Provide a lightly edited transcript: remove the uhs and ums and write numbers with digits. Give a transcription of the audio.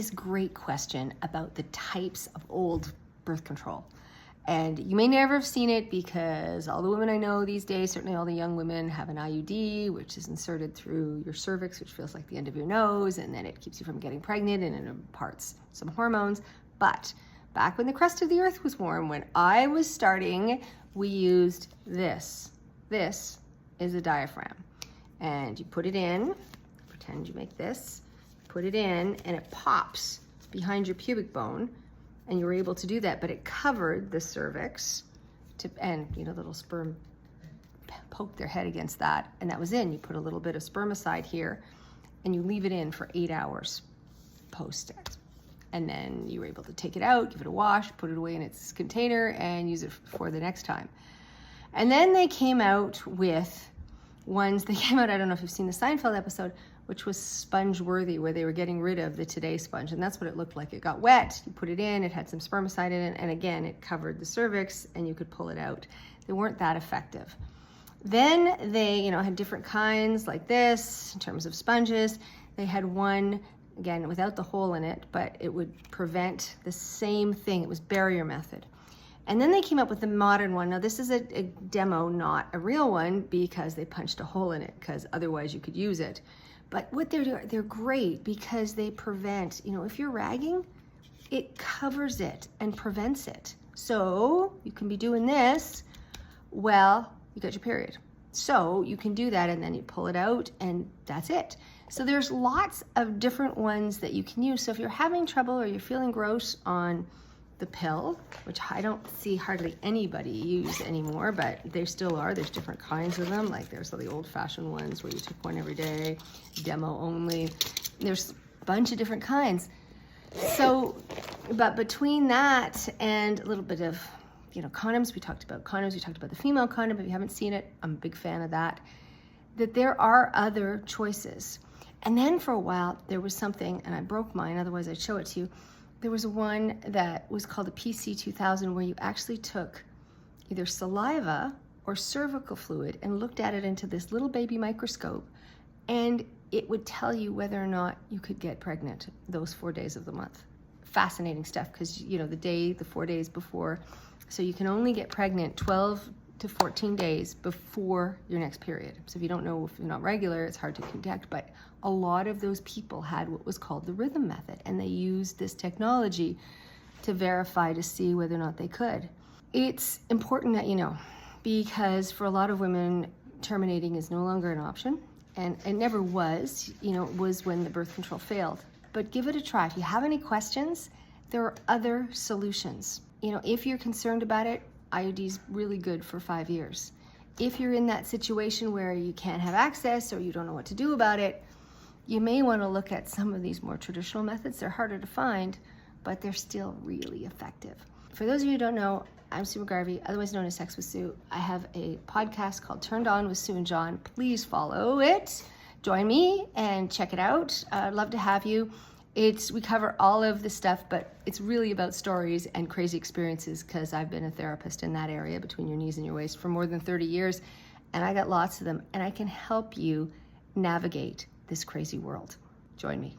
This great question about the types of old birth control. And you may never have seen it because all the women I know these days, certainly all the young women, have an IUD, which is inserted through your cervix, which feels like the end of your nose, and then it keeps you from getting pregnant and it imparts some hormones. But back when the crust of the earth was warm, when I was starting, we used this. This is a diaphragm. And you put it in, pretend you make this, put it in, and it pops behind your pubic bone, and you were able to do that, but it covered the cervix, and little sperm poked their head against that, and that was in. You put a little bit of spermicide here, and you leave it in for 8 hours post it. And then you were able to take it out, give it a wash, put it away in its container, and use it for the next time. And then they came out with ones, I don't know if you've seen the Seinfeld episode, which was sponge-worthy, where they were getting rid of the Today sponge, and that's what it looked like. It got wet, you put it in, it had some spermicide in it, and again, it covered the cervix, and you could pull it out. They weren't that effective. Then they, had different kinds like this, in terms of sponges. They had one, again, without the hole in it, but it would prevent the same thing. It was barrier method. And then they came up with the modern one. Now this is a demo, not a real one, because they punched a hole in it, because otherwise you could use it. But what they're doing, they're great because they prevent, if you're ragging, it covers it and prevents it. So you can be doing this, well, you got your period. So you can do that, and then you pull it out, and that's it. So there's lots of different ones that you can use. So if you're having trouble or you're feeling gross on the pill, which I don't see hardly anybody use anymore, but there still are. There's different kinds of them. Like there's the old-fashioned ones where you took one every day, demo only. There's a bunch of different kinds. So, but between that and a little bit of, condoms, we talked about the female condom. If you haven't seen it, I'm a big fan of that there are other choices. And then for a while, there was something, and I broke mine, otherwise I'd show it to you. There was one that was called a PC2000, where you actually took either saliva or cervical fluid and looked at it into this little baby microscope, and it would tell you whether or not you could get pregnant those 4 days of the month. Fascinating stuff, because the 4 days before, so you can only get pregnant 12 to 14 days before your next period. So if you don't know, if you're not regular, it's hard to detect, but a lot of those people had what was called the rhythm method, and they used this technology to verify, to see whether or not they could. It's important that you know, because for a lot of women, terminating is no longer an option, and it never was. It was when the birth control failed. But give it a try. If you have any questions, there are other solutions. If you're concerned about it, IUD's really good for 5 years. If you're in that situation where you can't have access or you don't know what to do about it, you may want to look at some of these more traditional methods. They're harder to find, but they're still really effective. For those of you who don't know, I'm Sue McGarvie, otherwise known as Sex with Sue. I have a podcast called Turned On with Sue and John. Please follow it. Join me and check it out. I'd love to have you. We cover all of the stuff, but it's really about stories and crazy experiences, because I've been a therapist in that area between your knees and your waist for more than 30 years, and I got lots of them, and I can help you navigate this crazy world. Join me.